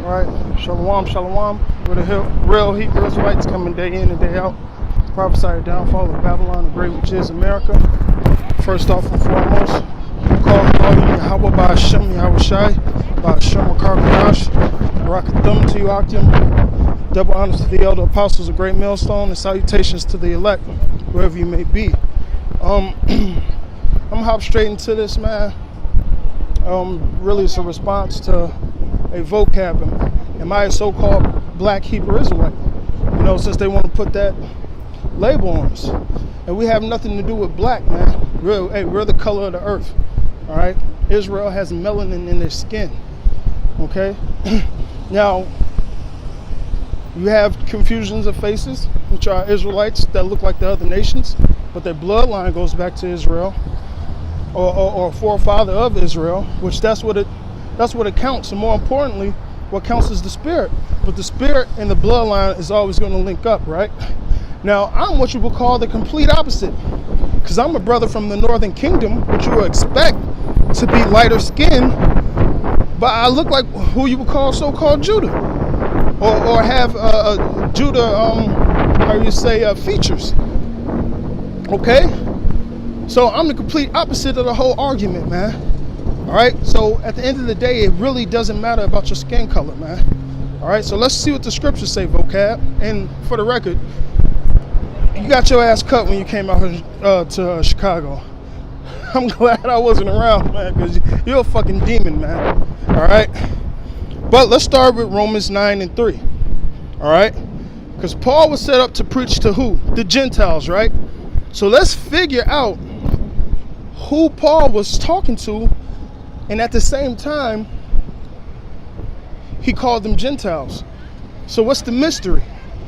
All right, shalom, shalom. We're the real Hebrew Israelites coming day in and day out. Prophesy the downfall of Babylon, the great which is America. First off and foremost, call Yahweh by Hashem Yahweh Shai, by Hashem Makar Barakathum to you, Akim. Double honors to the elder apostles, a great millstone, and salutations to the elect, wherever you may be. I'm gonna hop straight into this, man. Really, it's a response to a vocab. Am I a so-called black Hebrew Israelite? You know, since they want to put that label on us. And we have nothing to do with black, man. We're the color of the earth. All right? Israel has melanin in their skin. Okay? Now, you have confusions of faces, which are Israelites that look like the other nations, but their bloodline goes back to Israel, or a forefather of Israel, which that's what it counts. And more importantly, what counts is the spirit. But the spirit and the bloodline is always going to link up, right? Now, I'm what you would call the complete opposite, because I'm a brother from the northern kingdom, which you would expect to be lighter skinned, but I look like who you would call so-called Judah, or have Judah, features. Okay? So I'm the complete opposite of the whole argument, man. All right? So at the end of the day, it really doesn't matter about your skin color, man. All right? So let's see what the scriptures say, Vocab. And for the record, you got your ass cut when you came out to Chicago. I'm glad I wasn't around, man, because you're a fucking demon, man. All right? But let's start with Romans 9:3. All right? Because Paul was set up to preach to who? The Gentiles, right? So let's figure out who Paul was talking to, and at the same time, he called them Gentiles. So what's the mystery?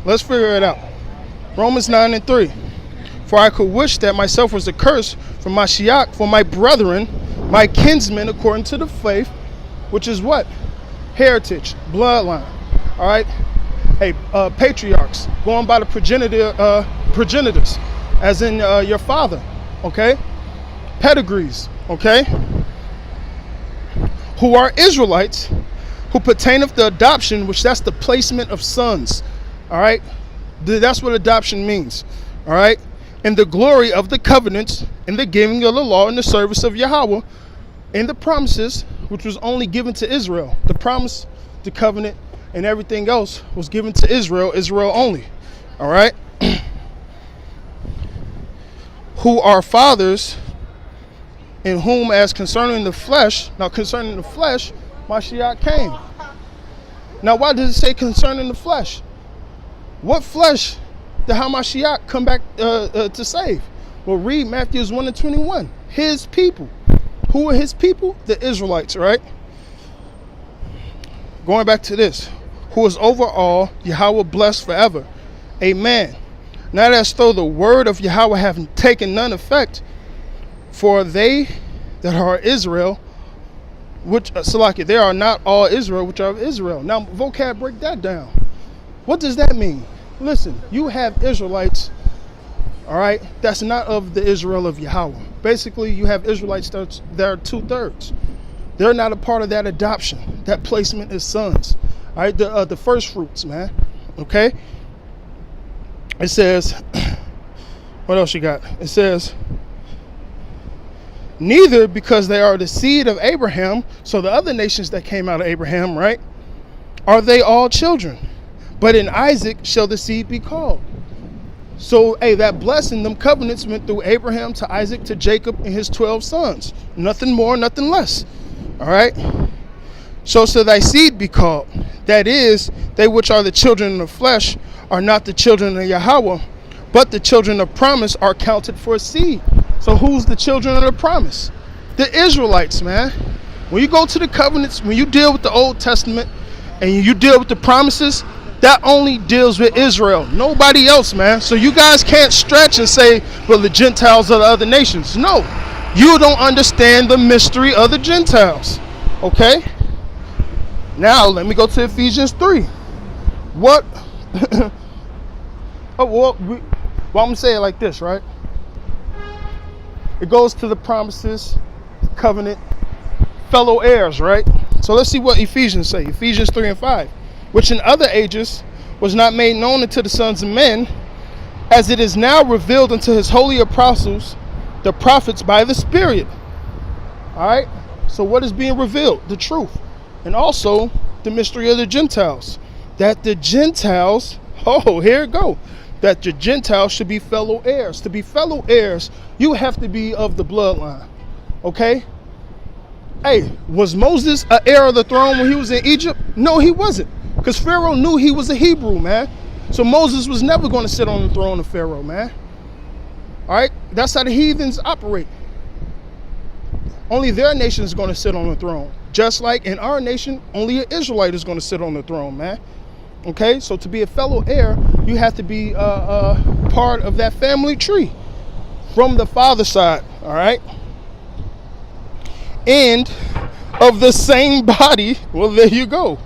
Let's figure it out. Romans 9:3. For I could wish that myself was accursed from Mashiach for my brethren, my kinsmen, according to the faith, which is what? Heritage, bloodline. All right? Hey, patriarchs, going by the progenitors, as in your father, okay? Pedigrees, okay? Who are Israelites, who pertaineth to adoption, which that's the placement of sons, all right? That's what adoption means, all right? And the glory of the covenants, in the giving of the law, in the service of Yahweh, and the promises, which was only given to Israel. The promise, the covenant, and everything else was given to Israel only, all right? Who are fathers, in whom as concerning the flesh, now concerning the flesh, Mashiach came. Now why does it say concerning the flesh? What flesh did Mashiach come back to save? Well, read Matthew 1:21. His people. Who are his people? The Israelites, right? Going back to this. Who is over all, Yahweh blessed forever. Amen. Not as though the word of Yahweh have taken none effect, for they that are Israel, which Salaki, they are not all Israel, which are of Israel. Now, Vocab, break that down. What does that mean? Listen, you have Israelites, all right, that's not of the Israel of Yahweh. Basically, you have Israelites that are 2/3. They're not a part of that adoption. That placement is sons. All right, the first fruits, man. Okay? It says, what else you got? It says, neither because they are the seed of Abraham, so the other nations that came out of Abraham, right, are they all children. But in Isaac shall the seed be called. So, hey, that blessing, them covenants went through Abraham to Isaac to Jacob and his 12 sons. Nothing more, nothing less. All right? So thy seed be called. That is, they which are the children of the flesh are not the children of Yahweh, but the children of promise are counted for a seed. So who's the children of the promise? The Israelites, man. When you go to the covenants, when you deal with the Old Testament and you deal with the promises, that only deals with Israel, nobody else, man. So you guys can't stretch and say, well, the Gentiles are the other nations. No, you don't understand the mystery of the Gentiles, okay? Now, let me go to Ephesians 3. What? Well, I'm going to say it like this, right? It goes to the promises, covenant, fellow heirs, right? So let's see what Ephesians say. Ephesians 3 and 5. Which in other ages was not made known unto the sons of men, as it is now revealed unto his holy apostles, the prophets by the Spirit. All right. So what is being revealed? The truth. And also the mystery of the Gentiles. That the Gentiles, here it go. That the Gentiles should be fellow heirs. To be fellow heirs, you have to be of the bloodline. Okay? Hey, was Moses an heir of the throne when he was in Egypt? No, he wasn't. Because Pharaoh knew he was a Hebrew, man. So Moses was never going to sit on the throne of Pharaoh, man. All right? That's how the heathens operate. Only their nation is going to sit on the throne. Just like in our nation, only an Israelite is going to sit on the throne, man. Okay? So to be a fellow heir, you have to be part of that family tree from the father's side. All right? And of the same body. Well, there you go. All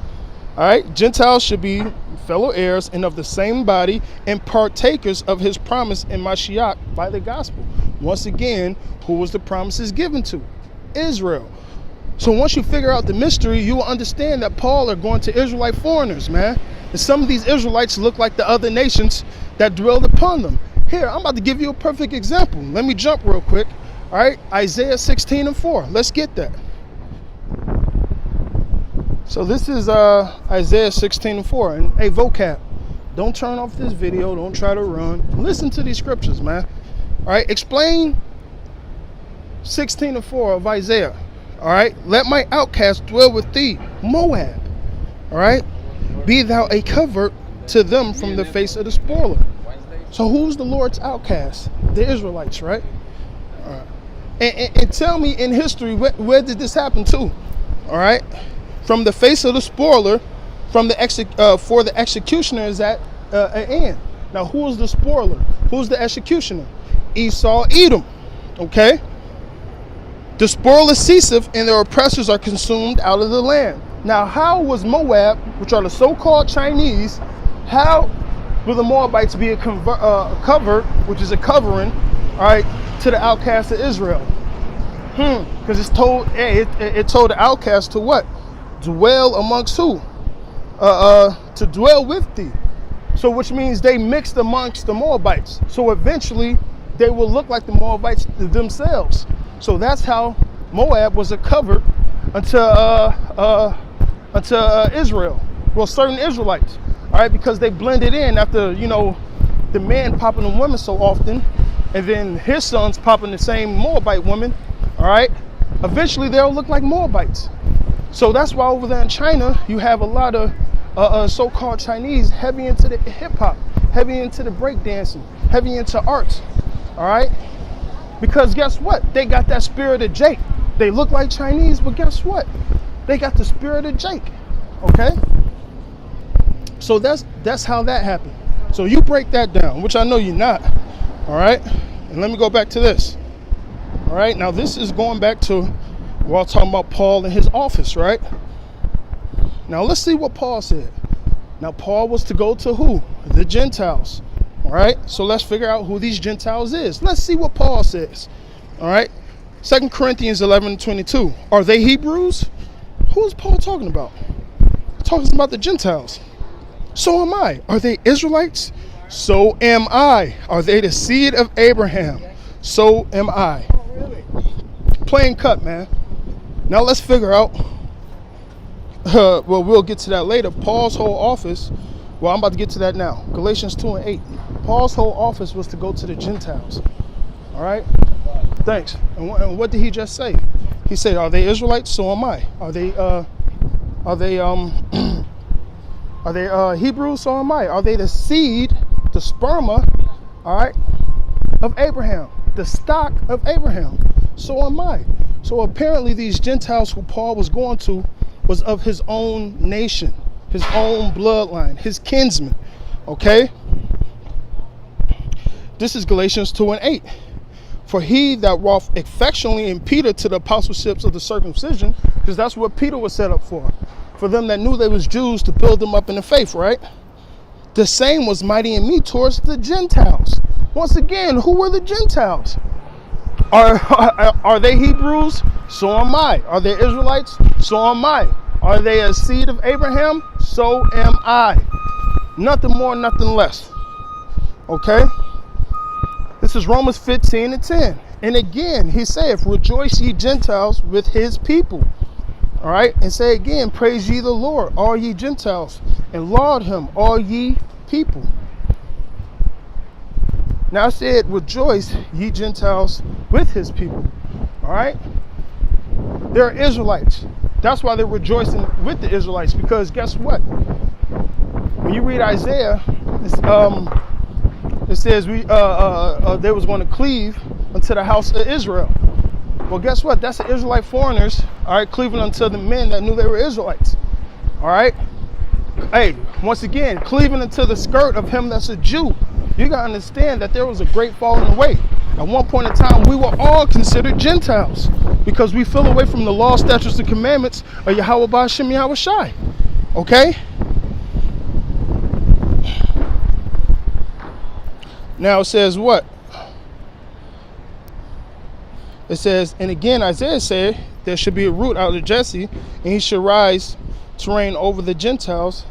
right? Gentiles should be fellow heirs and of the same body and partakers of his promise in Mashiach by the gospel. Once again, who was the promises given to? Israel. So once you figure out the mystery, you will understand that Paul are going to Israelite foreigners, man. And some of these Israelites look like the other nations that dwelled upon them. Here, I'm about to give you a perfect example. Let me jump real quick. All right, Isaiah 16 and 4. Let's get that. So this is Isaiah 16 and 4. And hey, Vocab, don't turn off this video. Don't try to run. Listen to these scriptures, man. All right, explain 16 and 4 of Isaiah. All right, let my outcast dwell with thee, Moab. All right, be thou a covert to them from the face of the spoiler. So who's the Lord's outcast? The Israelites, right? All right. And tell me in history, where did this happen to? All right, from the face of the spoiler, from the for the executioner is at an end. Now, who is the spoiler? Who's the executioner? Esau, Edom. Okay. The spoiler ceaseth, and their oppressors are consumed out of the land. Now, how was Moab, which are the so-called Chinese, how will the Moabites be a cover, which is a covering, all right, to the outcast of Israel? Because it's told, it told the outcast to what? Dwell amongst who? To dwell with thee. So which means they mixed amongst the Moabites. So eventually they will look like the Moabites themselves. So that's how Moab was a cover unto Israel. Well, certain Israelites, all right, because they blended in after, you know, the man popping the women so often, and then his sons popping the same Moabite woman, all right, eventually they'll look like Moabites. So that's why over there in China, you have a lot of so-called Chinese heavy into the hip-hop, heavy into the breakdancing, heavy into arts, all right? Because guess what? They got that spirit of Jake. They look like Chinese, but guess what? They got the spirit of Jake, okay? So that's how that happened. So you break that down, which I know you're not, all right? And let me go back to this, all right? Now, this is going back to, we're all talking about Paul and his office, right? Now, let's see what Paul said. Now, Paul was to go to who? The Gentiles. All right, so let's figure out who these Gentiles is. Let's see what Paul says. All right, 2 Corinthians 11:22. Are they Hebrews? Who is Paul talking about? He's talking about the Gentiles. So am I. Are they Israelites? So am I. Are they the seed of Abraham? So am I. Plain cut, man. Now let's figure out. Well, we'll get to that later. Paul's whole office. Well, I'm about to get to that now. Galatians 2 and 8. Paul's whole office was to go to the Gentiles. All right? Thanks. And what did he just say? He said, are they Israelites? So am I. Are they Hebrews? So am I. Are they the seed, the sperma, all right, of Abraham, the stock of Abraham? So am I. So apparently these Gentiles who Paul was going to was of his own nation, his own bloodline, his kinsmen. Okay? This is Galatians 2 and 8. For he that wrought effectually in Peter to the apostleships of the circumcision, because that's what Peter was set up for them that knew they was Jews, to build them up in the faith, right? The same was mighty in me towards the Gentiles. Once again, who were the Gentiles? Are they Hebrews? So am I. Are they Israelites? So am I. Are they a seed of Abraham? So am I. Nothing more, nothing less. Okay? This is Romans 15:10. And again, he saith, rejoice ye Gentiles with his people. All right? And say again, praise ye the Lord, all ye Gentiles, and laud him, all ye people. Now I said, rejoice ye Gentiles with his people. All right? They're Israelites. That's why they're rejoicing with the Israelites, because guess what? When you read Isaiah, it says they was going to cleave unto the house of Israel. Well, guess what? That's the Israelite foreigners, all right, cleaving unto the men that knew they were Israelites. All right? Hey, once again, cleaving unto the skirt of him that's a Jew. You got to understand that there was a great falling away. At one point in time, we were all considered Gentiles because we fell away from the law, statutes, and commandments of Yahweh Ba'ashem Yahweh Shai. Okay? Now it says what? It says, and again, Isaiah said, there should be a root out of Jesse, and he should rise to reign over the Gentiles.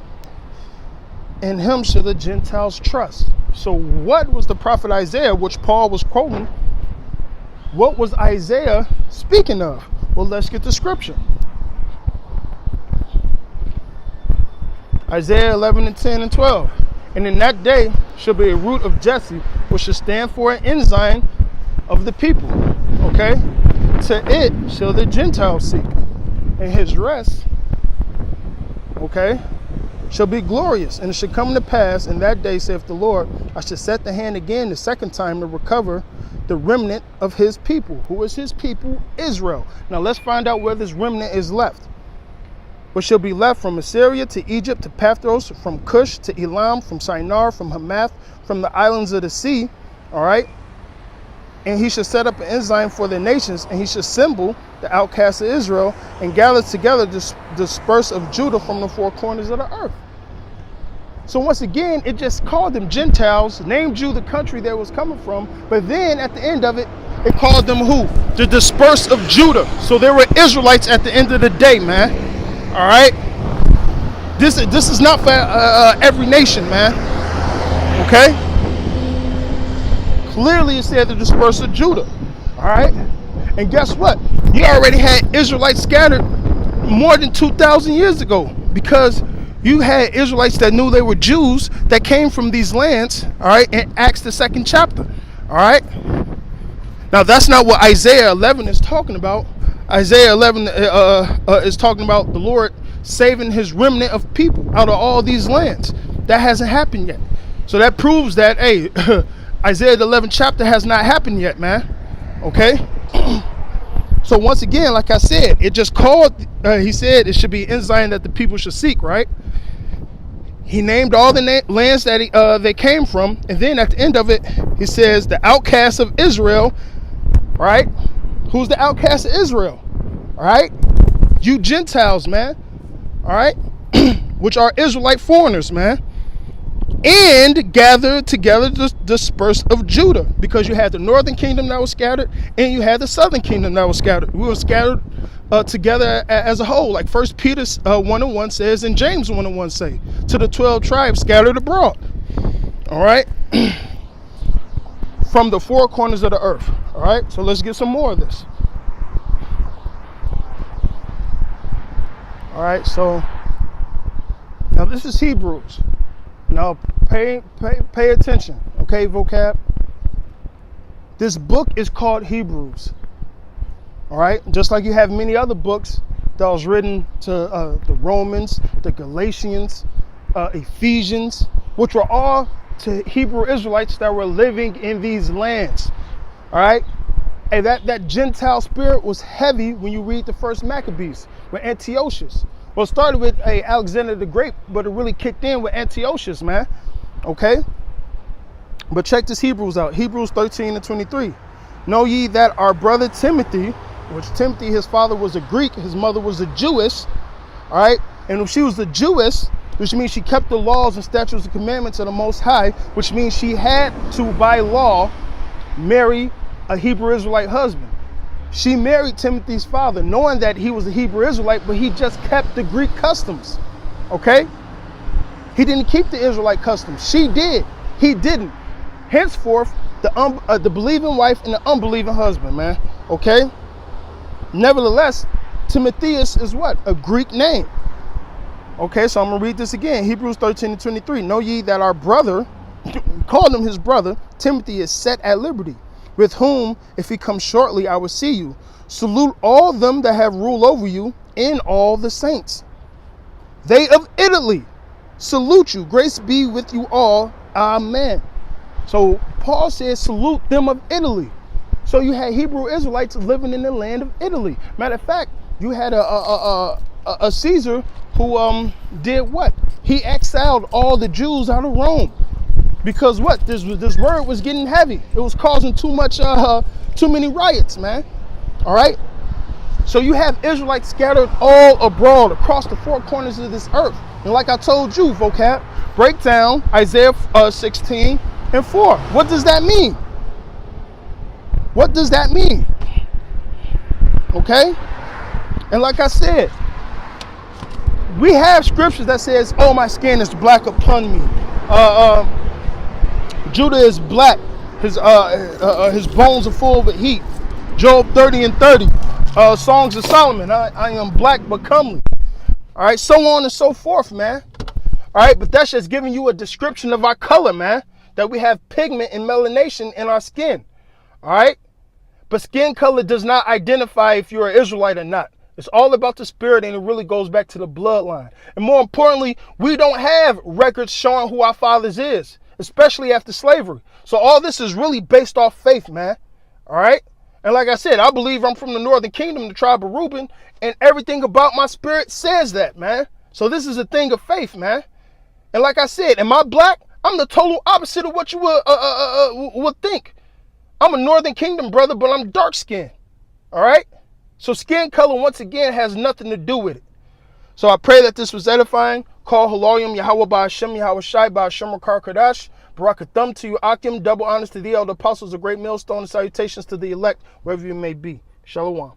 In him shall the Gentiles trust. So what was the prophet Isaiah, which Paul was quoting? What was Isaiah speaking of? Well, let's get the scripture. Isaiah 11:10-12. And in that day shall be a root of Jesse, which shall stand for an ensign of the people. Okay? To it shall the Gentiles seek. And his rest, okay, shall be glorious. And it shall come to pass in that day, saith the Lord, I shall set the hand again the second time to recover the remnant of his people. Who is his people? Israel. Now let's find out where this remnant is left. Which shall be left from Assyria to Egypt to Pathros, from Cush to Elam, from Shinar, from Hamath, from the islands of the sea. All right? And he shall set up an ensign for the nations, and he shall assemble the outcasts of Israel and gather together the dispersed of Judah from the four corners of the earth. So once again, it just called them Gentiles, named you the country they was coming from, but then at the end of it, it called them who? The dispersed of Judah. So they were Israelites at the end of the day, man. All right? This is not for every nation, man. Okay? Clearly it said the dispersed of Judah. All right? And guess what? You already had Israelites scattered more than 2,000 years ago, because you had Israelites that knew they were Jews that came from these lands, all right, in Acts the 2nd chapter. All right? Now that's not what Isaiah 11 is talking about. Isaiah 11 is talking about the Lord saving his remnant of people out of all these lands. That hasn't happened yet. So that proves that, hey, Isaiah the 11th chapter has not happened yet, man. Okay? So once again, like I said, it just called, he said it should be ensign that the people should seek, right? He named all the lands that they came from. And then at the end of it, he says the outcasts of Israel, right? Who's the outcast of Israel? All right? You Gentiles, man. All right? Which are Israelite foreigners, man. And gather together the dispersed of Judah. Because you had the northern kingdom that was scattered, and you had the southern kingdom that was scattered. We were scattered together as a whole. Like 1 Peter 1:1 says, and James 1:1 say, to the 12 tribes scattered abroad. All right? From the four corners of the earth. All right, so let's get some more of this. All right, so now this is Hebrews. Now pay attention, okay, vocab. This book is called Hebrews. All right, just like you have many other books that was written to the Romans, the Galatians, Ephesians, which were all to Hebrew Israelites that were living in these lands. All right? And that Gentile spirit was heavy when you read the first Maccabees with Antiochus. Well, it started with Alexander the Great, but it really kicked in with Antiochus, man. Okay? But check this Hebrews out. Hebrews 13:23. Know ye that our brother Timothy, which Timothy, his father was a Greek, his mother was a Jewess. All right? And if she was a Jewess, which means she kept the laws and statutes and commandments of the Most High, which means she had to, by law, marry a Hebrew Israelite husband. She married Timothy's father, knowing that he was a Hebrew Israelite, but he just kept the Greek customs. Okay? He didn't keep the Israelite customs. She did. He didn't. Henceforth, the believing wife and the unbelieving husband, man. Okay? Nevertheless, Timotheus is what? A Greek name. Okay, so I'm going to read this again. Hebrews 13:23. Know ye that our brother, called him his brother, Timothy is set at liberty, with whom, if he comes shortly, I will see you. Salute all them that have rule over you, and all the saints. They of Italy salute you. Grace be with you all. Amen. So Paul says, salute them of Italy. So you had Hebrew Israelites living in the land of Italy. Matter of fact, you had a Caesar who did what? He exiled all the Jews out of Rome. Because what? This word was getting heavy. It was causing too many riots, man. All right? So you have Israelites scattered all abroad across the four corners of this earth. And like I told you, Vocab, break down Isaiah 16:4. What does that mean? What does that mean? Okay? And like I said, we have scriptures that says, oh, my skin is black upon me. Judah is black. His bones are full of heat. Job 30:30. Songs of Solomon. I am black but comely. All right, so on and so forth, man. All right, but that's just giving you a description of our color, man. That we have pigment and melanation in our skin. All right? But skin color does not identify if you're an Israelite or not. It's all about the spirit, and it really goes back to the bloodline. And more importantly, we don't have records showing who our fathers is, especially after slavery. So all this is really based off faith, man. All right? And like I said, I believe I'm from the northern kingdom, the tribe of Reuben, and everything about my spirit says that, man. So this is a thing of faith, man. And like I said, am I black? I'm the total opposite of what you would think. I'm a northern kingdom brother, but I'm dark skinned. All right? So skin color, once again, has nothing to do with it. So I pray that this was edifying. Call Haloyim Yahweh Ba'Hashem Yahweh Shai Ba'Hashem Rakar Kadash. Barakathum to you, Akim. Double honors to the elder apostles, a great millstone, and salutations to the elect, wherever you may be. Shalom.